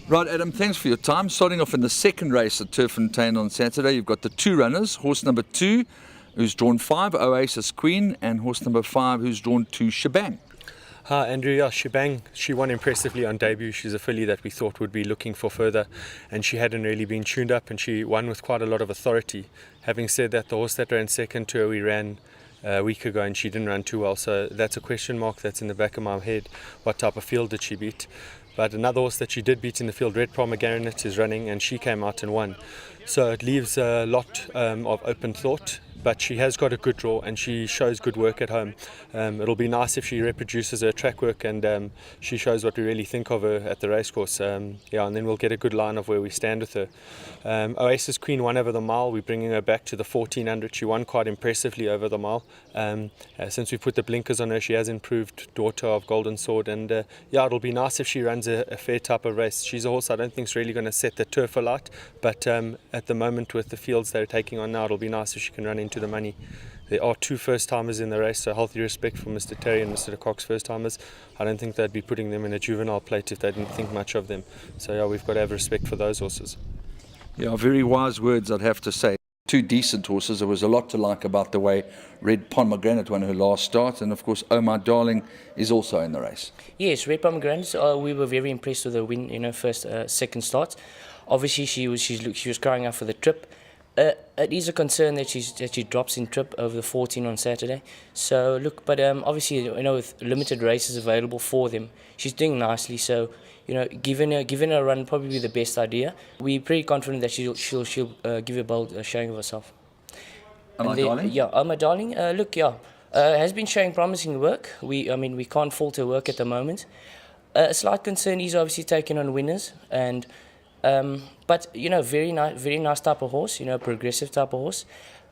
Right, Adam, thanks for your time. Starting off in the second race at Turffontein on Saturday, you've got the two runners. Horse number 2, who's drawn 5, Oasis Queen, and horse number 5, who's drawn 2, Shebang. Hi Andrew, yeah, Shebang, she won impressively on debut. She's a filly that we thought would be looking for further, and she hadn't really been tuned up, and she won with quite a lot of authority. Having said that, the horse that ran second to her, we ran a week ago, and she didn't run too well, so that's a question mark that's in the back of my head. What type of field did she beat? But another horse that she did beat in the field, Red Pomegranate, is running, and she came out and won. So it leaves a lot of open thought, but she has got a good draw and she shows good work at home. It'll be nice if she reproduces her track work and she shows what we really think of her at the racecourse. And then we'll get a good line of where we stand with her. Oasis Queen won over the mile. We're bringing her back to the 1400. She won quite impressively over the mile. Since we put the blinkers on her, she has improved, daughter of Golden Sword. And it'll be nice if she runs a fair type of race. She's a horse I don't think is really going to set the turf alight, but at the moment with the fields they're taking on now, it'll be nice if she can run into the money. There are 2 first-timers in the race, so healthy respect for Mr. Terry and Mr. de Kock's first-timers. I don't think they'd be putting them in a juvenile plate if they didn't think much of them. So we've got to have respect for those horses. Yeah, very wise words, I'd have to say. 2 decent horses. There was a lot to like about the way Red Pomegranate won her last start, and of course Oh My Darling is also in the race. Yes, Red Pomegranate, we were very impressed with her win in her second start. Obviously she was crying out for the trip. It is a concern that she drops in trip over the 14 on Saturday. So look, but obviously with limited races available for them, she's doing nicely. So giving her a run probably be the best idea. We're pretty confident that she'll give a bold showing of herself. Oh My Darling? Yeah, Oh My Darling. Has been showing promising work. We can't fault her work at the moment. A slight concern is obviously taking on winners and. But very nice type of horse, progressive type of horse.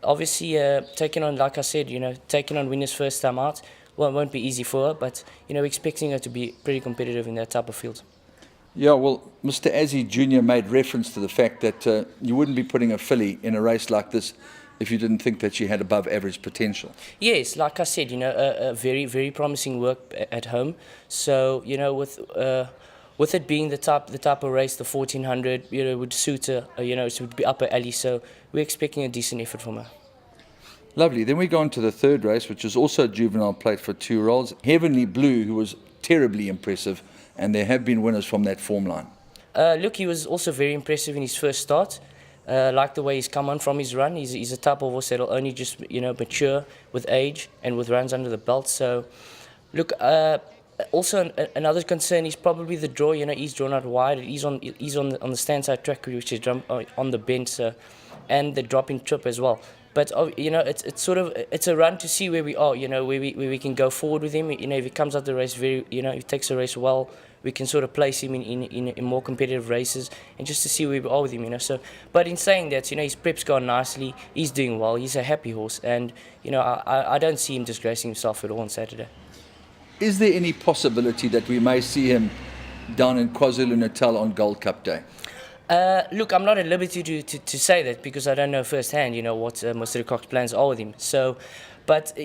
Obviously, taking on, like I said, taking on winners first time out, well, it won't be easy for her, but expecting her to be pretty competitive in that type of field. Yeah, well, Mr. Azzy Jr. made reference to the fact that you wouldn't be putting a filly in a race like this if you didn't think that she had above average potential. Yes, like I said, a very, very promising work at home. So, with it being the type of race, the 1400, would suit her, it would be upper alley, so we're expecting a decent effort from her. Lovely. Then we go on to the third race, which is also a juvenile plate for 2-year-olds. Heavenly Blue, who was terribly impressive, and there have been winners from that form line. Look, he was also very impressive in his first start. Like the way he's come on from his run. He's a type of horse that'll only just mature with age and with runs under the belt. So, look. Also, another concern is probably the draw. He's drawn out wide. He's on the stand side track, which is on the bend, and the dropping trip as well. But it's a run to see where we are. Where we can go forward with him. If he comes out the race if he takes the race well, we can sort of place him in more competitive races, and just to see where we are with him. So, but in saying that, his prep's gone nicely. He's doing well. He's a happy horse, and I don't see him disgracing himself at all on Saturday. Is there any possibility that we may see him down in KwaZulu-Natal on Gold Cup Day? Look, I'm not at liberty to say that because I don't know firsthand, what Mr. de Kock's plans are with him. So, but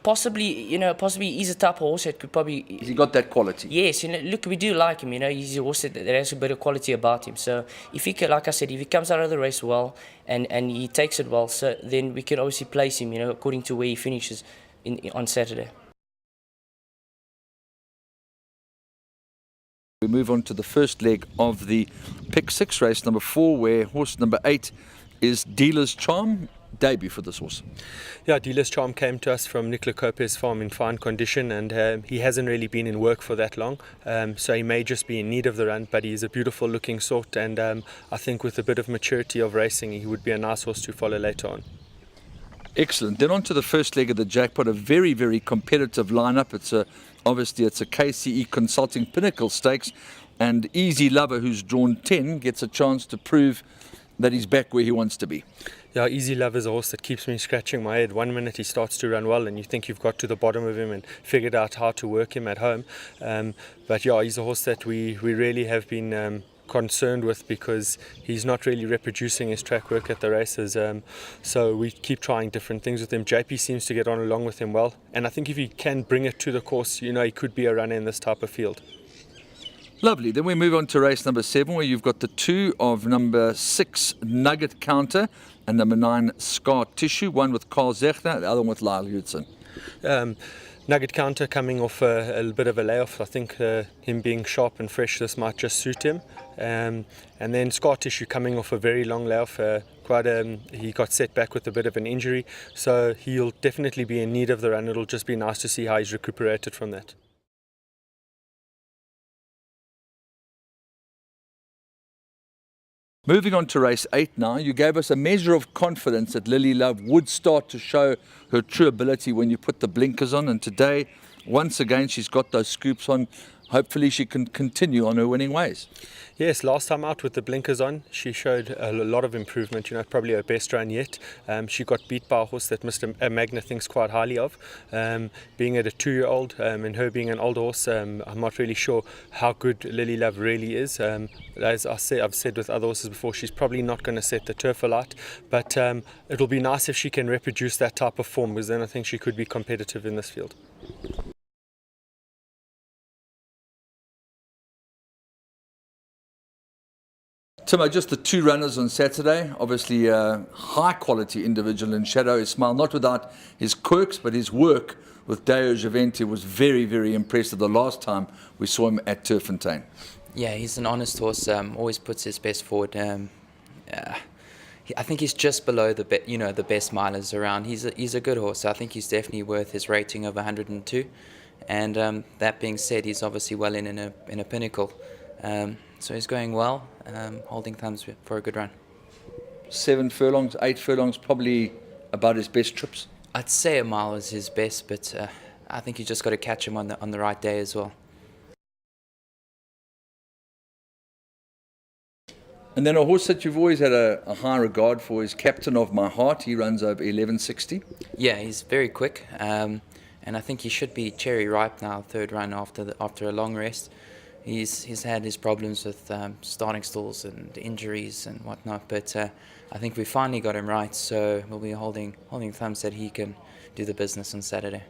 possibly he's a type of horse that could probably. Has he got that quality? Yes, look, we do like him. He's a horse that has a bit of quality about him. So, if he can, like I said, if he comes out of the race well and he takes it well, so then we can obviously place him, according to where he finishes on Saturday. We move on to the first leg of the Pick 6 race, number 4, where horse number 8 is Dealer's Charm. Debut for this horse. Yeah, Dealer's Charm came to us from Nicola Copes farm in fine condition, and he hasn't really been in work for that long, so he may just be in need of the run, but he's a beautiful looking sort, and I think with a bit of maturity of racing he would be a nice horse to follow later on. Excellent. Then on to the first leg of the jackpot, a very, very competitive lineup. Obviously it's a KCE Consulting Pinnacle Stakes, and Easy Lover, who's drawn 10, gets a chance to prove that he's back where he wants to be. Yeah, Easy Lover is a horse that keeps me scratching my head. One minute he starts to run well and you think you've got to the bottom of him and figured out how to work him at home. But yeah, he's a horse that we really have been concerned with because he's not really reproducing his track work at the races, so we keep trying different things with him. JP seems to get on along with him well, and I think if he can bring it to the course, he could be a runner in this type of field. Lovely. Then we move on to race number 7, where you've got the 2 of number 6, Nugget Counter, and number 9, Scar Tissue, one with Carl Zechner, the other one with Lyle Hudson. Nugget Counter coming off a little bit of a layoff. I think him being sharp and fresh, this might just suit him. And then Scar Tissue coming off a very long layoff. He got set back with a bit of an injury, so he'll definitely be in need of the run. It'll just be nice to see how he's recuperated from that. Moving on to race 8 now, you gave us a measure of confidence that Lily Love would start to show her true ability when you put the blinkers on, and today, once again, she's got those scoops on. Hopefully she can continue on her winning ways. Yes, last time out with the blinkers on, she showed a lot of improvement, probably her best run yet. She got beat by a horse that Mr. Magna thinks quite highly of. Being at a 2-year-old and her being an older horse, I'm not really sure how good Lily Love really is. As I've said with other horses before, she's probably not going to set the turf alight, but it'll be nice if she can reproduce that type of form, because then I think she could be competitive in this field. Timo, just the 2 runners on Saturday. Obviously, a high-quality individual in Shadow Ismail, not without his quirks, but his work with Deo Givente was very, very impressive the last time we saw him at Turffontein. Yeah, he's an honest horse. Always puts his best forward. I think he's just below the best milers around. He's a good horse. I think he's definitely worth his rating of 102. And that being said, he's obviously well in a pinnacle. So he's going well, holding thumbs for a good run. 7 furlongs, 8 furlongs, probably about his best trips. I'd say a mile was his best, but I think you just got to catch him on the right day as well. And then a horse that you've always had a high regard for is Captain of My Heart. He runs over 1160. Yeah, he's very quick, and I think he should be cherry ripe now, 3rd run after a long rest. He's had his problems with starting stalls and injuries and whatnot, but I think we finally got him right, so we'll be holding thumbs that he can do the business on Saturday.